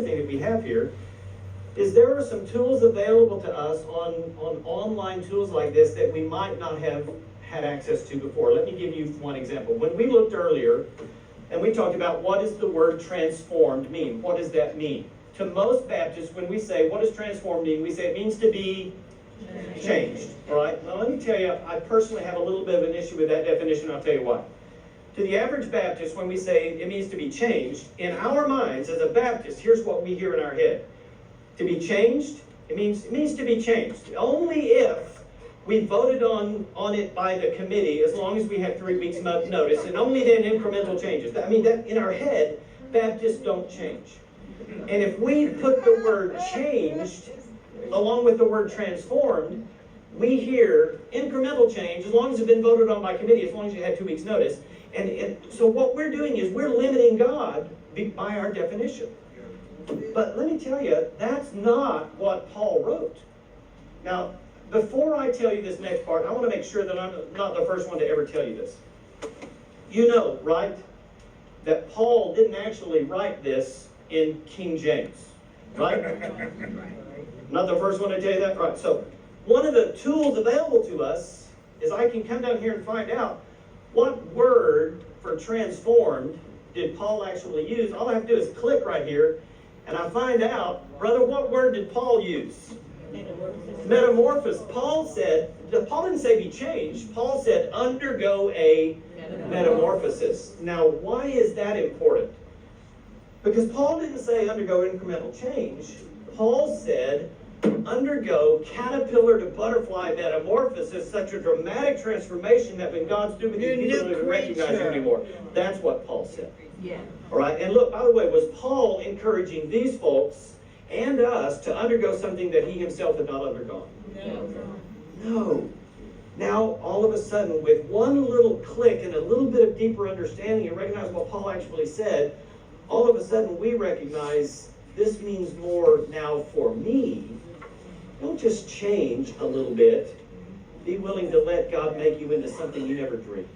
other thing that we have here is there are some tools available to us on online tools like this that we might not have had access to before. Let me give you one example. When we looked earlier and we talked about what does the word transformed mean? What does that mean? To most Baptists, when we say, what does transformed mean? We say it means to be changed. All right? Now let me tell you, I personally have a little bit of an issue with that definition. I'll tell you why. To the average Baptist, when we say it means to be changed, in our minds as a Baptist, here's what we hear in our head. To be changed, it means to be changed. Only if we voted on it by the committee, as long as we have 3 weeks notice, and only then incremental changes. I mean, that in our head, Baptists don't change. And if we put the word changed along with the word transformed, we hear incremental change as long as it's been voted on by committee, as long as you had 2 weeks notice. And so what we're doing is we're limiting God by our definition. But let me tell you, that's not what Paul wrote. Now, before I tell you this next part, I want to make sure that I'm not the first one to ever tell you this. You know, right, that Paul didn't actually write this in King James, right? Not the first one to tell you that? Right. So one of the tools available to us is I can come down here and find out what word for transformed did Paul actually use. All I have to do is click right here, and I find out, brother, what word did Paul use? Metamorphosis. Paul didn't say be changed. Paul said undergo a metamorphosis. Now, why is that important? Because Paul didn't say undergo incremental change. Paul said undergo caterpillar to butterfly metamorphosis, such a dramatic transformation that when God's through with you, you don't even recognize you anymore. That's what Paul said. Yeah. All right, and look, by the way, was Paul encouraging these folks and us to undergo something that he himself had not undergone? No. Now, all of a sudden, with one little click and a little bit of deeper understanding and recognize what Paul actually said, all of a sudden we recognize this means more now for me. Don't just change a little bit. Be willing to let God make you into something you never dreamed.